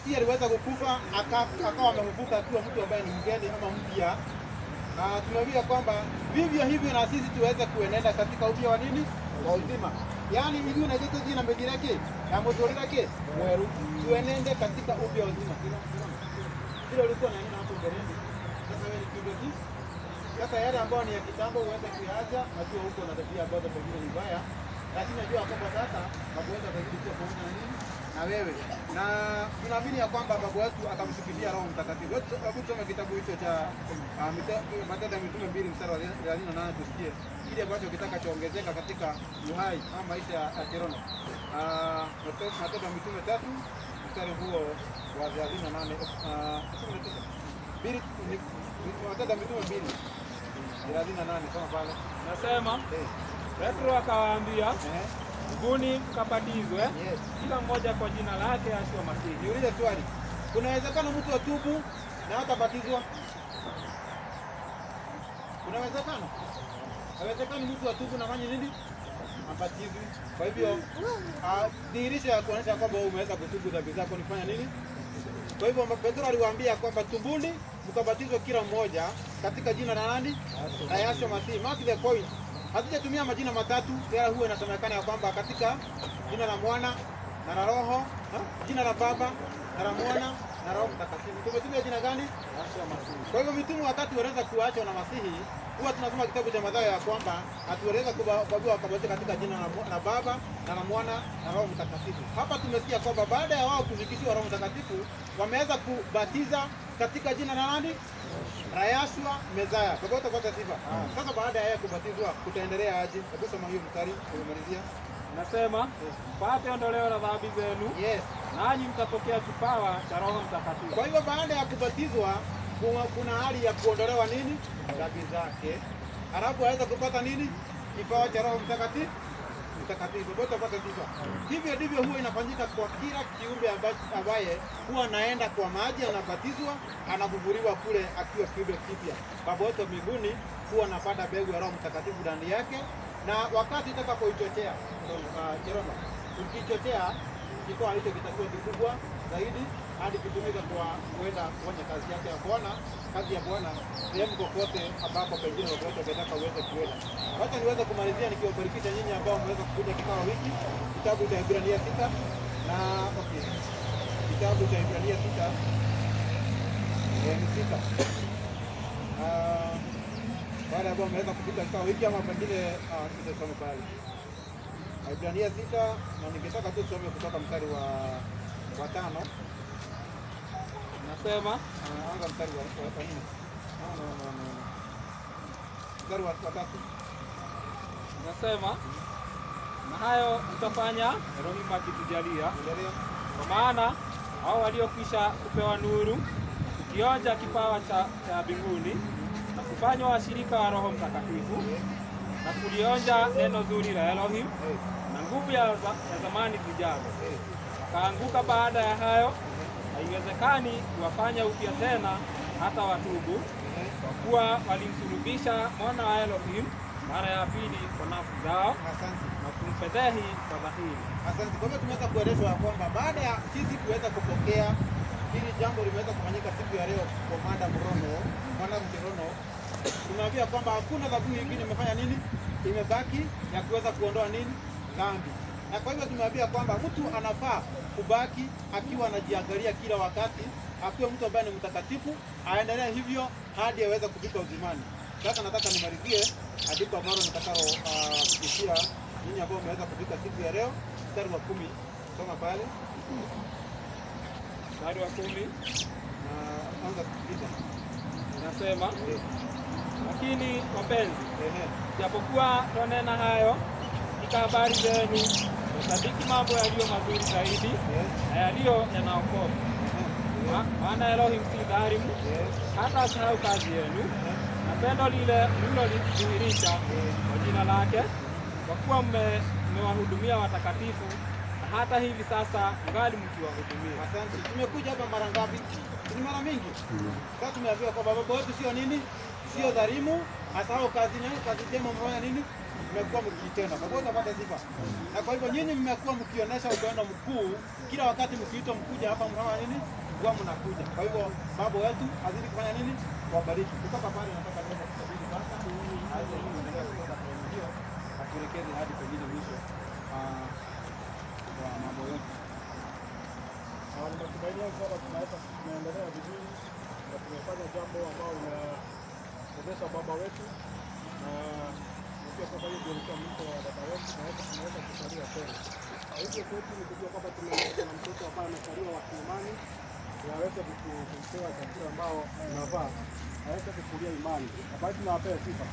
si aliweza kukufa akawa amevuka akiwa mtu ambaye ni mgeni ama mpya. Tumeambia kwamba vivyo hivyo na sisi tuweze kuenenda katika upya wa nini? Wa uzima. Yaani hivi unajua jina mbejireke na motoreke mweru tuenende katika upya wa uzima. Hilo liko na nini hapo mbeleni? Sasa wewe ni kidogo. Sasa yale ambayo ni ya kitambo uweze kuacha, najua huko na tabia ambazo pengine ni mbaya, lakini najua kwamba sasa babu wetu atazidi kuwa pamoja na nini? Na wewe. Na tunaamini ya kwamba babu wetu akamshikilia Roho Mtakatifu. Hebu tusome kitabu hicho cha Matendo ya Mitume 2 mstari wa 38 tusikie kile ambacho kitaka chaongezeka katika uhai ama maisha ya kiroho. Matendo ya Mitume 3 mstari huo wa 38 Matendo ya Mitume 2:38 kama pale. Nasema Petro akawaambia, tubuni mkabatizwe kila mmoja kwa jina lake Yesu Masihi. Niulize swali. Kuna uwezekano mtu atubu na hatabatizwa? Kuna uwezekano? Haiwezekani mtu atubu na fanye nini? Abatizwe. Kwa hivyo dhihirisho ya kuonyesha kwamba umeweza kutubu dhambi zako ni kufanya nini? Kwa hivyo Petro aliwaambia kwamba tubuni mkabatizwe kila mmoja katika jina la nani? La Yesu Masihi. Mark the point. Hatujatumia majina matatu, yale huwa inasemekana ya kwamba katika jina la Mwana na la Roho, jina la Baba na la Mwana na Roho Mtakatifu. Tumetumia jina gani? Yesu Masihi. Kwa hivyo mitume wakati wanaweza kuachwa na Masihi, huwa tunasoma kitabu cha Mathayo ya kwamba hatuweza kubabiwa wakabatizwa katika jina la Baba na la Mwana na Roho Mtakatifu. Hapa tumesikia kwamba baada ya wao kufikishiwa Roho Mtakatifu, wameweza kubatiza katika jina la nani? La Yesu Mesiya. Kwa utapata sifa. Sasa baada ya kubatizwa kutaendelea aje? Hebu soma hiyo mstari kumalizia. Nasema pate ondoleo la dhambi zenu. Yes. Nanyi mtapokea kipawa cha Roho Mtakatifu. Kwa hivyo baada ya kubatizwa kuna hali ya kuondolewa nini? Dhambi zake. Alafu aweza kupata nini? Kipawa cha Roho Mtakatifu. Utapata sifa. Hivyo ndivyo huwa inafanyika kwa kila kiumbe ambaye huwa anaenda kwa maji, anabatizwa, anavuvuliwa kule akiwa kiumbe kipya. Baba wetu mbinguni huwa anapanda mbegu ya Roho Mtakatifu ndani yake, na wakati utakapoichochea Jeroma, ukichochea kipawa hicho kitakuwa kikubwa zaidi hadi kutumika kwa kuenda kufanya kazi yake ya Bwana, kazi ya Bwana sehemu kokote ambapo pengine wote wanataka uweze kuenda. Wacha niweze kumalizia nikiwabarikisha nyinyi ambao mmeweza kukuja kikao hiki, kitabu cha Ibrania 6 na kitabu cha Ibrania 6 baada ambao mmeweza kupita kikao hiki ama pengine tutasoma pale Ibrania 6 na ningetaka tu tusome kutoka mstari wa 5. Nasema anza mstari wa 4. Mstari wa 3. Nasema na hayo utafanya Elohim akitujalia, kwa maana hao waliokwisha kupewa nuru ukionja kipawa cha mbinguni na kufanywa washirika wa Roho Mtakatifu na kulionja neno zuri la Elohim na nguvu ya zamani zijazo, wakaanguka baada ya hayo, haiwezekani kuwafanya upya tena hata watubu, kwa kuwa walimsulubisha mwana wa Elohim mara ya pili kwa nafsi zao na kumfedhehi kwa dhahiri. Asante. Kwa hivyo tumeweza kuelezwa kwamba baada ya sisi kuweza kupokea hili jambo limeweza kufanyika siku ya leo kwa Mwana Mrono, tunaambia kwamba hakuna dhabihu nyingine imefanya nini? Imebaki ya kuweza kuondoa nini? Dhambi. Na kwa hivyo tumeambia kwamba mtu anafaa kubaki akiwa anajiangalia kila wakati, akiwa mtu ambaye ni mtakatifu, aendelee hivyo hadi aweze kufika uzimani. Sasa nataka nimalizie andiko ambalo nitakao kupitia nyinyi ambao mmeweza kufika siku ya leo, mstari wa 10. Soma pale. Mstari wa 10 na anza kusikiliza. Nasema lakini wapenzi, japokuwa twanena hayo katika habari zenu, tusadiki mambo yaliyo mazuri zaidi na yaliyo yanaokoa. Maana Elohim si dhalimu, hata asahau kazi yenu na pendo lile mlilodhihirisha kwa jina lake, kwa kuwa mmewahudumia watakatifu na hata hivi sasa ngali mkiwahudumia. Asante. Tumekuja hapa mara ngapi? Ni mara mingi. Sasa tumeambiwa kwamba baba wetu sio nini? Sio dhalimu, asahau kazi njema mmefanya nini? mmekuwa mkitenda, kwa hivyo utapata sifa. Na kwa hivyo nyinyi mmekuwa mkionyesha upendo mkuu kila wakati, mkiitwa mkuja hapa mnafanya nini? Huwa mnakuja. Kwa hivyo mambo yetu azidi kufanya nini? Kuwabariki. Kutoka pale nataka niweze kusabiri sasa hadi kuendelea kutoka kwa ndio atuelekeze hadi pengine mwisho wa mambo yetu. Natumaini kwamba tunaweza kuendelea vizuri na tumefanya jambo ambalo linawezesha baba wetu, na pia kwamba hiyo ndio ilikuwa mwisho wa baba wetu, tunaweza kusalia tena. Hivyo kwetu ni kujua kwamba tumekuwa na mtoto ambaye amezaliwa wa kiimani, aweze kupewa chakula ambao tunavaa, aweze kukulia imani. Habari tunawapea sifa.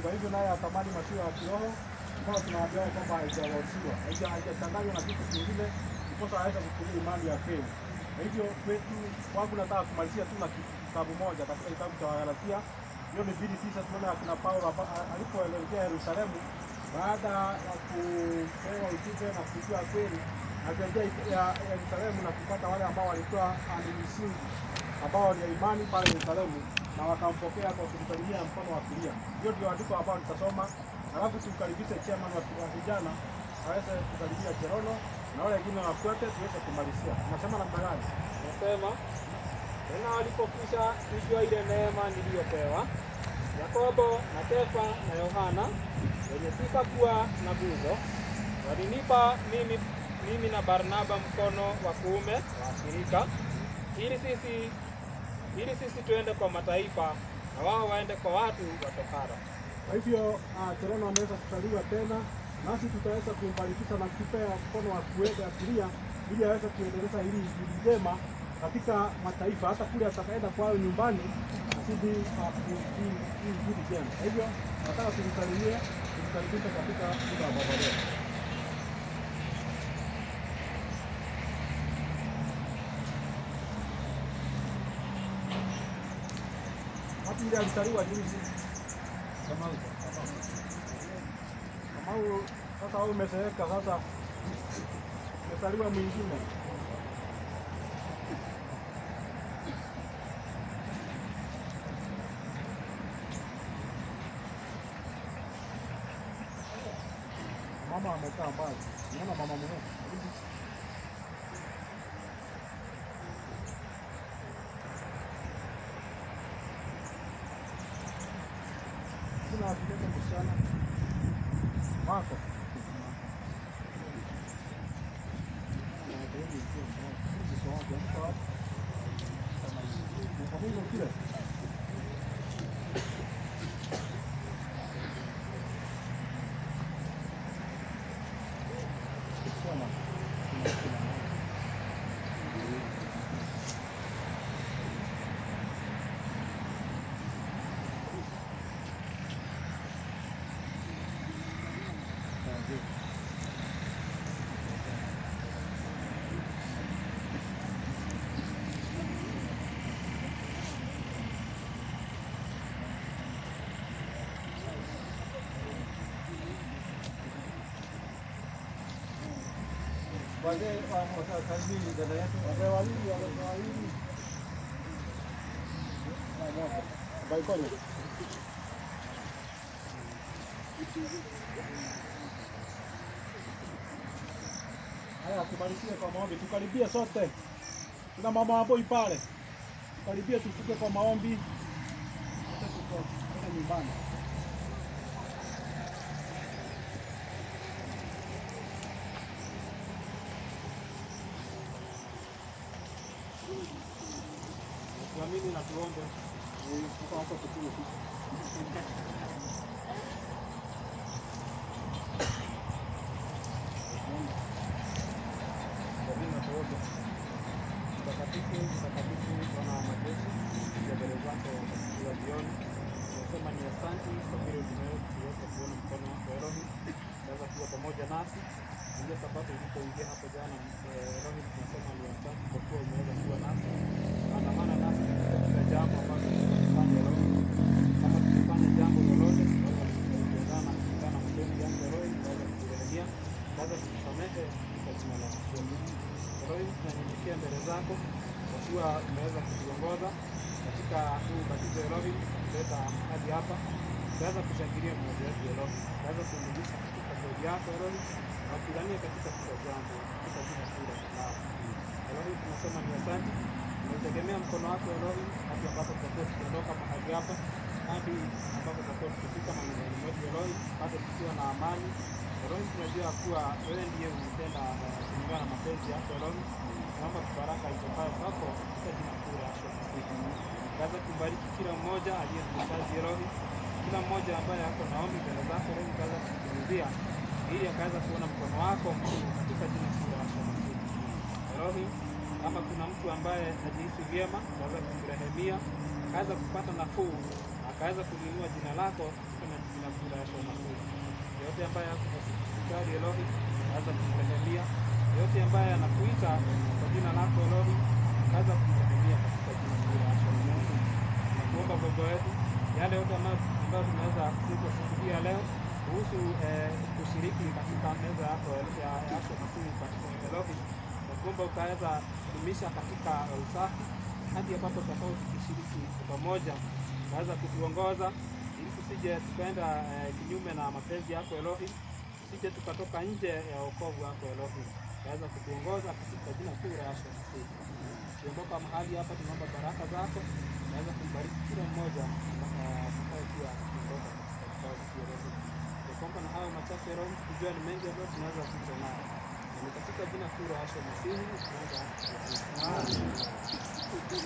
Kwa hivyo naye atamani maziwa ya kiroho ambao tunawaambia kwamba haijawauziwa, haijachanganywa na kitu kingine, ndiposa aweze kukulia imani ya kweli. Kwa hivyo kwetu kwangu nataka kumalizia tu na kitabu moja katika kitabu cha Wagalatia. Hiyo ni 2:9 tunaona akina Paulo alipoelekea Yerusalemu baada ya kupewa ujumbe na kujua kweli, akaingia Yerusalemu na kupata wale ambao walikuwa ni misingi ambao ni imani pale Yerusalemu, na wakampokea kwa kumsalimia mkono wa kulia. Hiyo ndio andiko ambalo tutasoma, alafu tumkaribishe chairman wa vijana aweze kukaribia Cherono na wale wengine wafuate tuweze kumalizia. Tunasema namna gani? Nasema tena walipokwisha kujua ile neema niliyopewa, Yakobo na Kefa na Yohana wenye sifa kuwa na nguzo walinipa mimi na Barnaba mkono wa kuume wa shirika, ili sisi tuende kwa mataifa na wao waende kwa watu wa tohara. Kwa hivyo Cherono ameweza kuzaliwa tena, nasi tutaweza kumbarikisha na kupea mkono wa kulia ili aweze kuendeleza hili injili njema katika mataifa, hata kule atakaenda kwao nyumbani asidi injili njema. Kwa hivyo nataka tumsalimie, tumkaribisha katika muda wa baba leo. Hapo ndiye alizaliwa juzi. Kamau. Sasa wewe umezeeka sasa. Umezaliwa mwingine. Mama amekaa mbali. Unaona mama mwenyewe. Kuna vile msichana. Marco. Wazee wa kazini dada yetu, wazee wawili. Baikono. Haya, tumalizie kwa maombi. Tukaribie sote. Kuna mama hapo pale. Tukaribie tufike kwa maombi. Tuko nyumbani. Tuamini na tuombe. Tuko hapo tukule. Mtakatifu Bwana wa majeshi, mbele zako wa jioni, tunasema ni asante kwa vile tumeweza kuona mkono wako Elohim, unaweza kuwa pamoja nasi. Ile sabato ilipoingia hapo jana, Elohim, tunasema ni asante kwa kuwa umeweza kuwa nasi, andamana nasi katika kila jambo ambalo tunafanya Elohim. Kama tukifanya jambo lolote, tunaweza kuendana kulingana na mapenzi yako Elohim, tunaweza kukurehemia, tunaweza kukusamehe kwa jina la Yesu. Elohim, tunanyenyekea mbele zako kwa kuwa umeweza kutuongoza katika huu ubatizo Elohim, kuleta hadi hapa. Ukaweza kushangilia mmoja wetu Elohim, ukaweza kuingiza katika kweli yako Elohim, na kupigania katika kila jambo katika jina kuu la Bwana. Elohim, tunasema ni asante. Tunategemea mkono wako Elohim hadi ambapo tutakuwa tukiondoka mahali hapa hadi ambapo tutakuwa tukifika manyumbani mwetu Elohim, bado tukiwa na amani. Elohim, tunajua kuwa wewe ndiye unatenda kulingana na mapenzi yako Elohim. Naomba baraka itokayo kwako katika jina kuu la Yesu Kristo. Kaza kubariki kila mmoja aliyemhitaji Elohim, kila mmoja ambaye ako na ombi mbele zako Elohim, kaza kutimizia ili akaweza kuona mkono wako mkuu katika jina kuu la Yesu Kristo. Elohim, kama kuna mtu ambaye hajihisi vyema, kaza kumrehemia, akaweza kupata nafuu, akaweza kuliinua jina lako katika jina kuu la Yesu Kristo. Yote ambaye ako hospitali Elohim, kaza kumrehemia. Yote ambaye anakuita kwa jina lako Elohim, kaza kumrehemia katika jina kuu la Yesu Kristo. Nakuomba Baba wetu, yale yote ambayo tunaweza kusikia leo kuhusu kushiriki katika meza yako ya Yesu Kristo katika Elohim, nakuomba ukaweza kudumisha katika usafi hadi ambapo tutakao tukishiriki pamoja, ukaweza kutuongoza ili tusije tukaenda kinyume na mapenzi yako Elohim, tusije tukatoka nje ya wokovu wako Elohim. Ukaweza kutuongoza katika jina kuu la Yesu Kristo. Tukiondoka mahali hapa, tunaomba baraka zako, naweza kumbariki kila mmoja atakayekuwa akiondoka katika Elohim. Tunaomba na hayo machache Elohim, tukijua ni mengi ambayo tunaweza kupita nayo. Ni katika jina kuu la Yesu Kristo tunaomba. Amen.